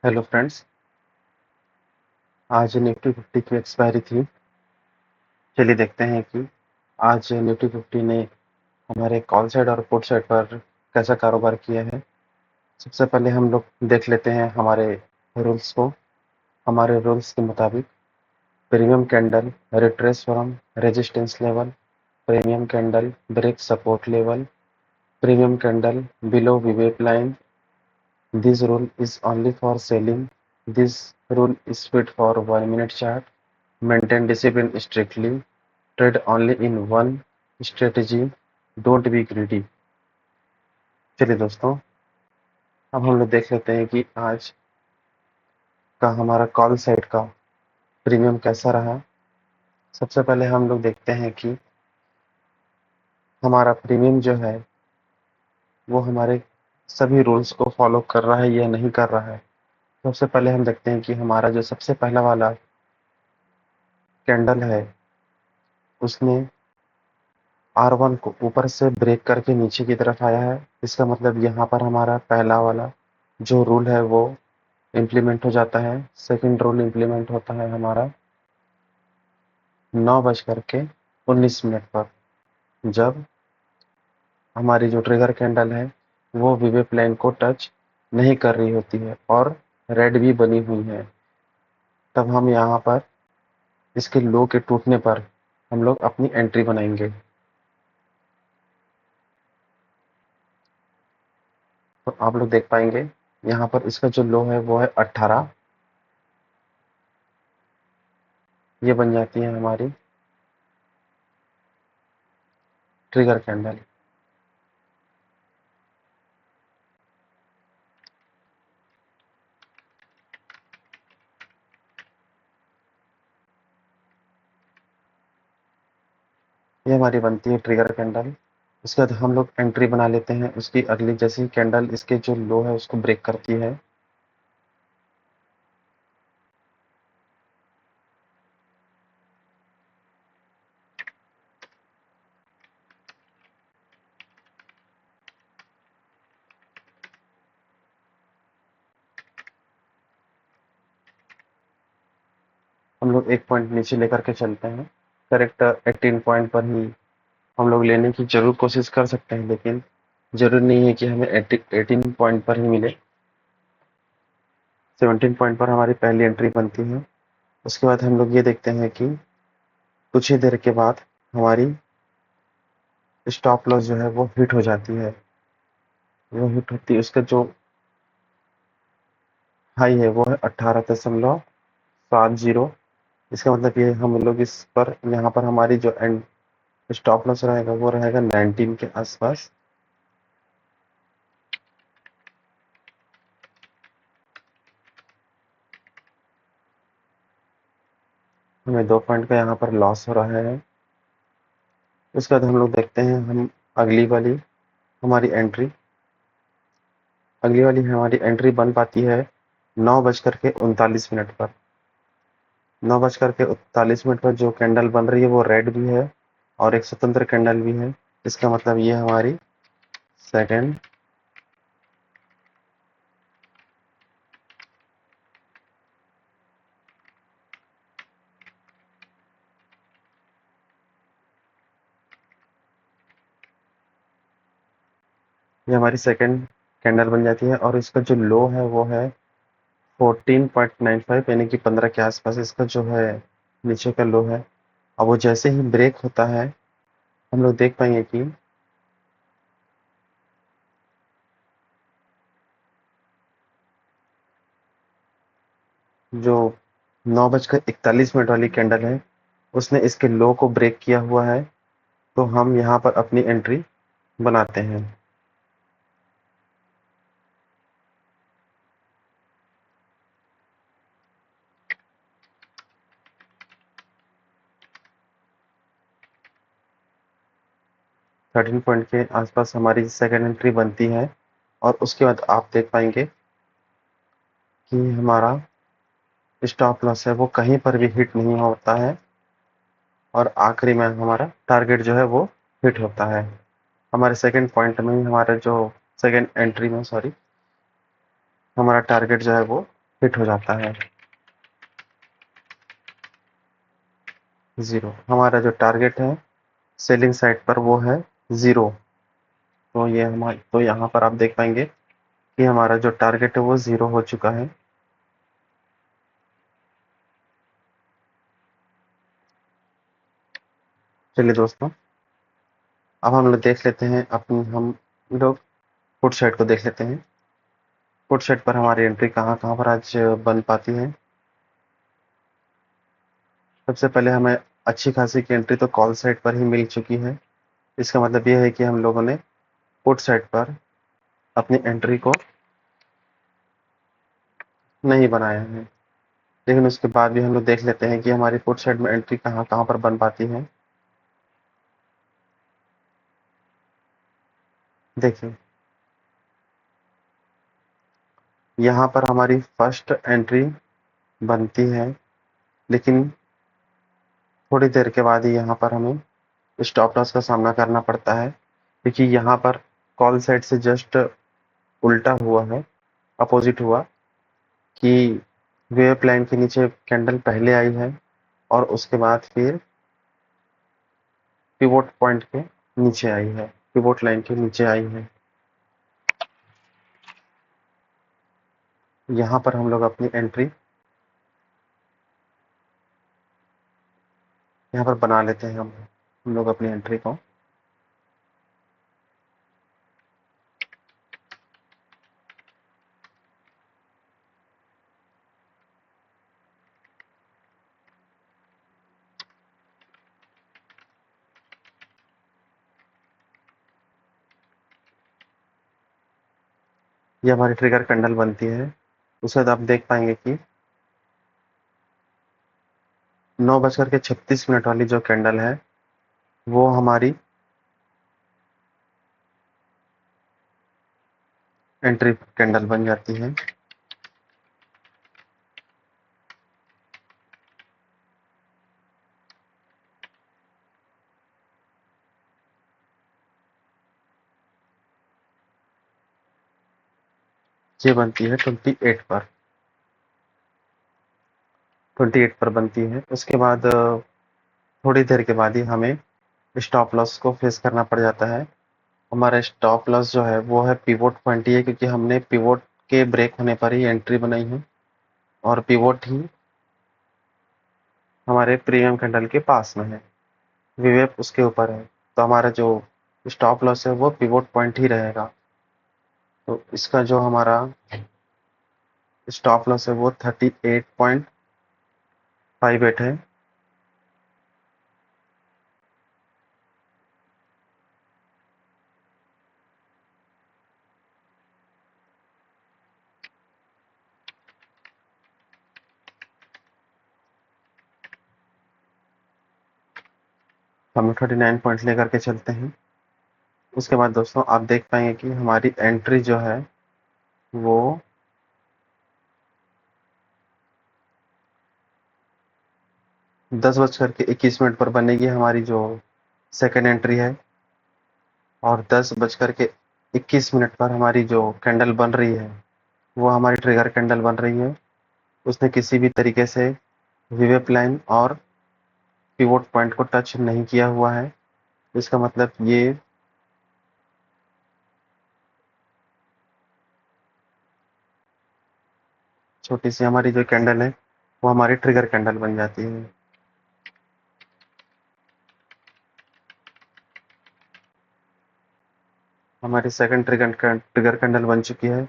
Hello friends. आज Nifty 50 की expiry थी। चलिए देखते हैं कि आज निफ्टी 50 ने हमारे कॉल साइड और पुट साइड पर कैसा कारोबार किया है। सबसे पहले हम लोग देख लेते हैं हमारे रूल्स को। हमारे रूल्स के मुताबिक premium candle retrace from resistance level, premium candle break support level, premium candle below वीवेप line. This rule is only for selling. This rule is fit for 1 minute chart. Maintain discipline strictly. Trade only in one strategy. Don't be greedy. चलिए दोस्तों, अब हम लोग देख लेते हैं कि आज का हमारा कॉल साइड का प्रीमियम कैसा रहा। सबसे पहले हम लोग देखते हैं कि हमारा प्रीमियम जो है वो हमारे सभी रूल्स को फॉलो कर रहा है या नहीं कर रहा है। सबसे पहले हम देखते हैं कि हमारा जो सबसे पहला वाला कैंडल है उसने R1 को ऊपर से ब्रेक करके नीचे की तरफ आया है। इसका मतलब यहाँ पर हमारा पहला वाला जो रूल है वो इम्प्लीमेंट हो जाता है। सेकंड रूल इम्प्लीमेंट होता है हमारा 9:19 पर, जब हमारी जो ट्रिगर कैंडल है वो विवेक लाइन को टच नहीं कर रही होती है और रेड भी बनी हुई है। तब हम यहाँ पर इसके लो के टूटने पर हम लोग अपनी एंट्री बनाएंगे। तो आप लोग देख पाएंगे यहाँ पर इसका जो लो है वो है 18। ये बन जाती है हमारी ट्रिगर कैंडल। ये हमारी बनती है ट्रिगर कैंडल। उसके बाद हम लोग एंट्री बना लेते हैं। उसकी अगली जैसी कैंडल इसके जो लो है उसको ब्रेक करती है, हम लोग एक पॉइंट नीचे लेकर के चलते हैं। करेक्ट 18 पॉइंट पर ही हम लोग लेने की जरूर कोशिश कर सकते हैं, लेकिन जरूरी नहीं है कि हमें 18 पॉइंट पर ही मिले। 17 पॉइंट पर हमारी पहली एंट्री बनती है। उसके बाद हम लोग ये देखते हैं कि कुछ ही देर के बाद हमारी स्टॉप लॉस जो है वो हिट हो जाती है। वो हिट होती है, उसका जो हाई है वो है 18.70। इसका मतलब ये हम लोग इस पर यहाँ पर हमारी जो एंड स्टॉप लॉस रहेगा वो रहेगा 19 के आसपास। हमें 2 पॉइंट का यहाँ पर लॉस हो रहा है। उसके बाद हम लोग देखते हैं हम अगली वाली हमारी एंट्री अगली वाली हमारी एंट्री बन पाती है 9:39 पर। 9:39 पर जो कैंडल बन रही है वो रेड भी है और एक स्वतंत्र कैंडल भी है। इसका मतलब ये हमारी सेकेंड ये हमारी सेकेंड कैंडल बन जाती है और इसका जो लो है वो है 14.95, यानी कि 15 के आसपास इसका जो है नीचे का लो है। अब वो जैसे ही ब्रेक होता है हम लोग देख पाएंगे कि जो 9:41 वाली कैंडल है उसने इसके लो को ब्रेक किया हुआ है। तो हम यहाँ पर अपनी एंट्री बनाते हैं। 13 पॉइंट के आसपास हमारी सेकेंड एंट्री बनती है और उसके बाद आप देख पाएंगे कि हमारा स्टॉप लॉस है वो कहीं पर भी हिट नहीं होता है और आखिरी में हमारा टारगेट जो है वो हिट होता है। हमारे सेकेंड पॉइंट में ही हमारा जो सेकेंड एंट्री में सॉरी हमारा टारगेट जो है वो हिट हो जाता है 0। हमारा जो टारगेट है सेलिंग साइड पर वो है 0। तो यहाँ पर आप देख पाएंगे कि हमारा जो टारगेट है वो 0 हो चुका है। चलिए दोस्तों, अब हम लोग देख लेते हैं हम लोग पुट साइड को देख लेते हैं। पुट साइड पर हमारी एंट्री कहाँ कहाँ पर आज बन पाती है। सबसे पहले हमें अच्छी खासी की एंट्री तो कॉल साइड पर ही मिल चुकी है। इसका मतलब यह है कि हम लोगों ने पुट साइड पर अपनी एंट्री को नहीं बनाया है। लेकिन उसके बाद भी हम लोग देख लेते हैं कि हमारी पुट साइड में एंट्री कहाँ कहाँ पर बन पाती है। देखिए, यहाँ पर हमारी फर्स्ट एंट्री बनती है, लेकिन थोड़ी देर के बाद ही यहाँ पर हमें स्टॉप लॉस का सामना करना पड़ता है, क्योंकि यहाँ पर कॉल साइड से जस्ट उल्टा हुआ है, अपोजिट हुआ कि वेव लाइन के नीचे कैंडल पहले आई है और उसके बाद फिर पिवोट पॉइंट के नीचे आई है, पिवोट लाइन के नीचे आई है। यहाँ पर हम लोग अपनी एंट्री यहाँ पर बना लेते हैं। हम लोग अपनी एंट्री को ये हमारी ट्रिगर कैंडल बनती है। उसके बाद आप देख पाएंगे कि 9:36 वाली जो कैंडल है वो हमारी एंट्री कैंडल बन जाती है। ये बनती है 28 पर, 28 पर बनती है। उसके बाद थोड़ी देर के बाद ही हमें स्टॉप लॉस को फेस करना पड़ जाता है। हमारा स्टॉप लॉस जो है वो है पिवोट पॉइंट ही है, क्योंकि हमने पिवोट के ब्रेक होने पर ही एंट्री बनाई है और पिवोट ही हमारे प्रीमियम कैंडल के पास में है, वीवेप उसके ऊपर है। तो हमारा जो स्टॉप लॉस है वो पिवोट पॉइंट ही रहेगा। तो इसका जो हमारा स्टॉप लॉस है वो 38.58 है। हम 39 पॉइंट लेकर के चलते हैं। उसके बाद दोस्तों आप देख पाएंगे कि हमारी एंट्री जो है वो 10:21 पर बनेगी, हमारी जो सेकेंड एंट्री है। और 10:21 पर हमारी जो कैंडल बन रही है वो हमारी ट्रिगर कैंडल बन रही है। उसने किसी भी तरीके से वीवेप लाइन और पिवोट पॉइंट को टच नहीं किया हुआ है। इसका मतलब ये छोटी सी हमारी जो कैंडल है वो हमारी ट्रिगर कैंडल बन जाती है। हमारी सेकंड ट्रिगर कैंडल बन चुकी है।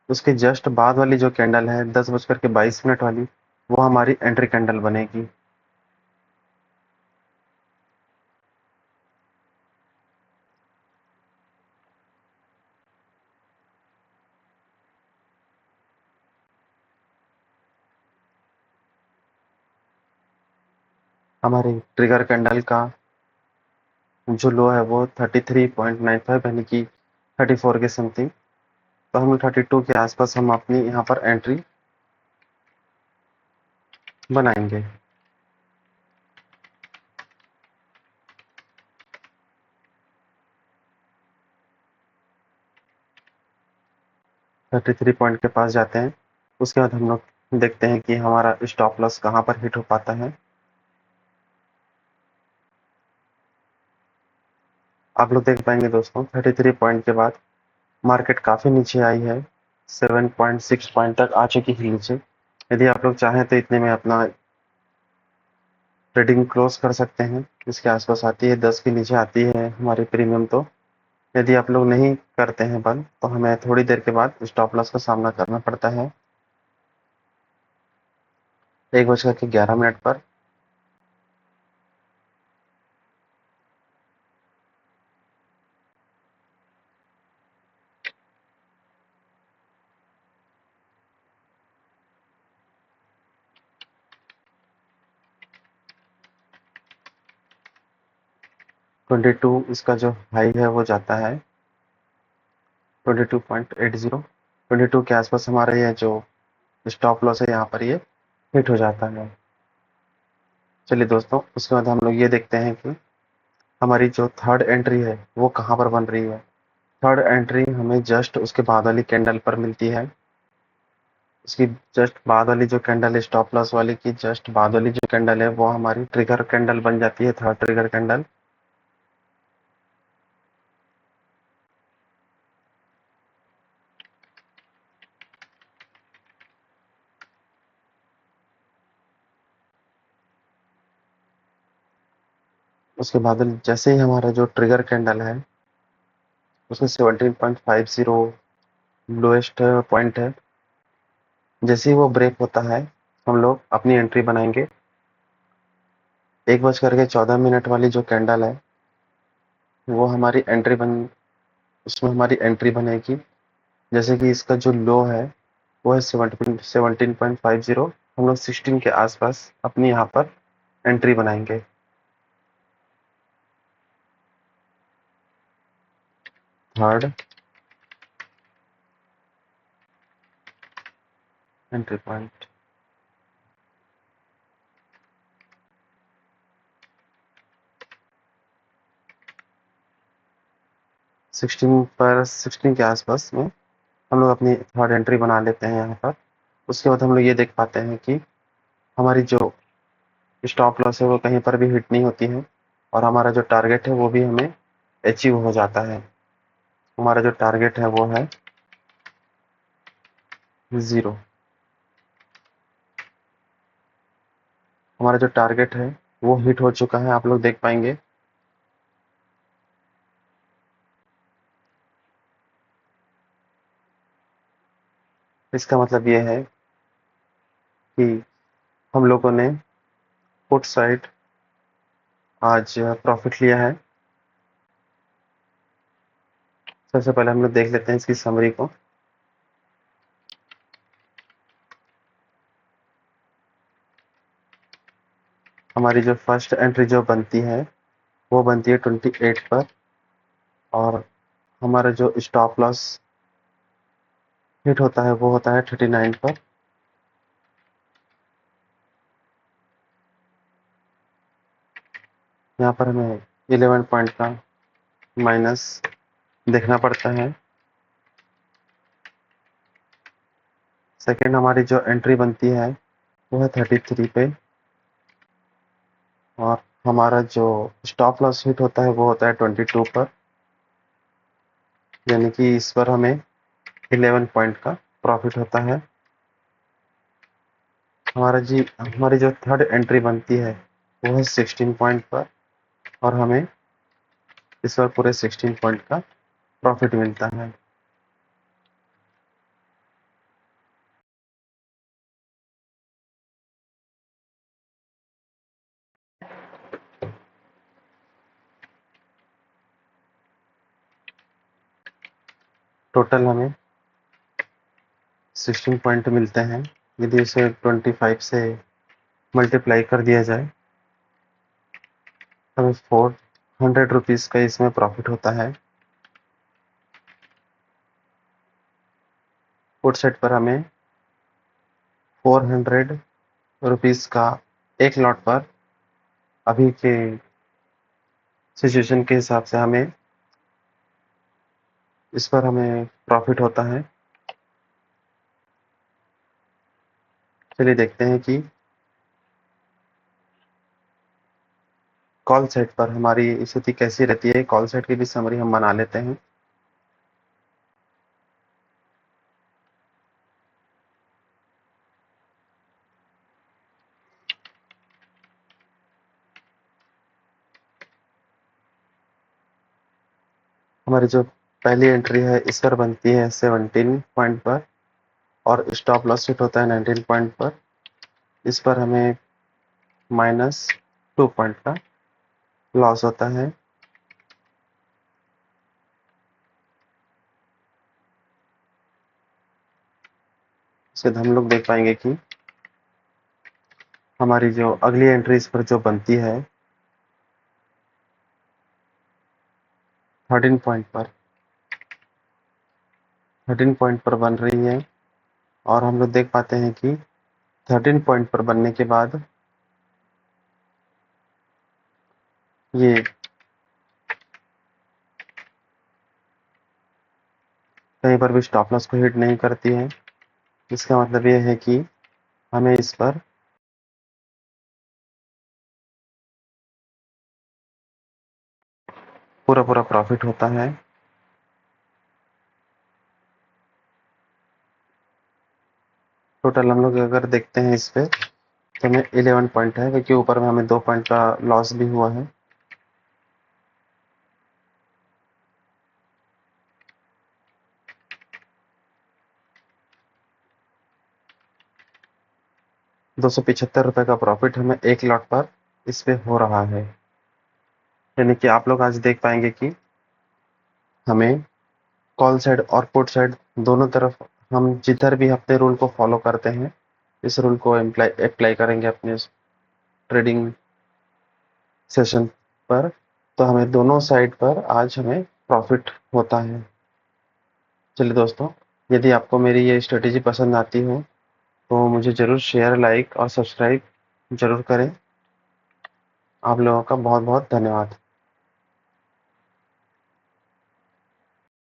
उसके जस्ट बाद वाली जो कैंडल है 10:22 वाली, वो हमारी एंट्री कैंडल बनेगी। हमारी ट्रिगर कैंडल का जो लो है वो 33.95 यानी कि 34 के समथिंग। तो हम 32 के आसपास हम अपनी यहाँ पर एंट्री बनाएंगे। 33 पॉइंट के पास जाते हैं। उसके बाद हम लोग देखते हैं कि हमारा स्टॉप लॉस कहाँ पर हिट हो पाता है। आप लोग देख पाएंगे दोस्तों 33 पॉइंट के बाद मार्केट काफ़ी नीचे आई है, 7.6 पॉइंट तक आ चुकी है नीचे। यदि आप लोग चाहें तो इतने में अपना ट्रेडिंग क्लोज कर सकते हैं। इसके आसपास आती है 10 के नीचे आती है हमारी प्रीमियम। तो यदि आप लोग नहीं करते हैं बंद तो हमें थोड़ी देर के बाद स्टॉप लॉस का सामना करना पड़ता है। 1:11 पर 22 इसका जो हाई है वो जाता है 22.80। 22 के आसपास हमारा ये जो स्टॉप लॉस है यहाँ पर ये हिट हो जाता है। चलिए दोस्तों, उसके बाद हम लोग ये देखते हैं कि हमारी जो थर्ड एंट्री है वो कहाँ पर बन रही है। थर्ड एंट्री हमें जस्ट उसके बाद वाली कैंडल पर मिलती है। उसकी जस्ट बाद वाली जो कैंडल है स्टॉप लॉस वाली की जस्ट बाद वाली जो कैंडल है वो हमारी ट्रिगर कैंडल बन जाती है, थर्ड ट्रिगर कैंडल। उसके बाद जैसे ही हमारा जो ट्रिगर कैंडल है उसमें 17.50 लोएस्ट पॉइंट है, जैसे ही वो ब्रेक होता है हम लोग अपनी एंट्री बनाएंगे। 1:14 वाली जो कैंडल है वो हमारी एंट्री बन उसमें हमारी एंट्री बनेगी। जैसे कि इसका जो लो है वो है 17.50। हम लोग 16 के आसपास अपनी यहाँ पर एंट्री बनाएंगे। थर्ड एंट्री पॉइंट 16 पर 16 के आसपास में हम लोग अपनी थर्ड एंट्री बना लेते हैं यहाँ पर। उसके बाद हम लोग ये देख पाते हैं कि हमारी जो स्टॉप लॉस है वो कहीं पर भी हिट नहीं होती है और हमारा जो टारगेट है वो भी हमें अचीव हो जाता है। हमारा जो टारगेट है वो है 0। हमारा जो टारगेट है वो हिट हो चुका है, आप लोग देख पाएंगे। इसका मतलब ये है कि हम लोगों ने पुट साइड आज प्रॉफिट लिया है। सबसे पहले हम लोग देख लेते हैं इसकी समरी को। हमारी जो फर्स्ट एंट्री जो बनती है वो बनती है 28 पर और हमारा जो स्टॉप लॉस हिट होता है वो होता है 39 पर। यहाँ पर हमें 11 पॉइंट का माइनस देखना पड़ता है। सेकेंड हमारी जो एंट्री बनती है वो है 33 पे और हमारा जो स्टॉप लॉस हिट होता है वो होता है 22 पर, यानी कि इस पर हमें 11 पॉइंट का प्रॉफिट होता है। हमारी जो थर्ड एंट्री बनती है वो है 16 पॉइंट पर और हमें इस पर पूरे 16 पॉइंट का प्रॉफिट मिलता है। टोटल हमें 16 पॉइंट मिलते हैं। यदि इसे 25 से मल्टीप्लाई कर दिया जाए हमें 400 रुपीज़ का इसमें प्रॉफिट होता है। पुट साइड पर हमें 400 रुपीज़ का एक लॉट पर अभी के सिचुएशन के हिसाब से हमें इस पर हमें प्रॉफिट होता है चलिए देखते हैं कि कॉल साइट पर हमारी स्थिति कैसी रहती है। कॉल साइट की भी समरी हम बना लेते हैं। हमारी जो पहली एंट्री है इस पर बनती है 17 पॉइंट पर और स्टॉप लॉस सेट होता है 19 पॉइंट पर। इस पर हमें -2 पॉइंट का लॉस होता है। इसके बाद हम लोग देख पाएंगे कि हमारी जो अगली एंट्री इस पर जो बनती है 13 पॉइंट पर 13 पॉइंट पर बन रही है और हम लोग देख पाते हैं कि 13 पॉइंट पर बनने के बाद ये कहीं पर भी स्टॉप लॉस को हिट नहीं करती है। इसका मतलब ये है कि हमें इस पर पूरा पूरा प्रॉफिट होता है। टोटल हम लोग अगर देखते हैं इस पे तो हमें 11 पॉइंट है, क्योंकि ऊपर में हमें 2 पॉइंट का लॉस भी हुआ है। ₹275 का प्रॉफिट हमें एक लॉट पर इस पे हो रहा है। यानी कि आप लोग आज देख पाएंगे कि हमें कॉल साइड और पुट साइड दोनों तरफ हम जिधर भी अपने रूल को फॉलो करते हैं, इस रूल को अप्लाई करेंगे अपने ट्रेडिंग सेशन पर, तो हमें दोनों साइड पर आज हमें प्रॉफिट होता है। चलिए दोस्तों, यदि आपको मेरी ये स्ट्रेटेजी पसंद आती हो तो मुझे ज़रूर शेयर, लाइक और सब्सक्राइब ज़रूर करें। आप लोगों का बहुत बहुत धन्यवाद।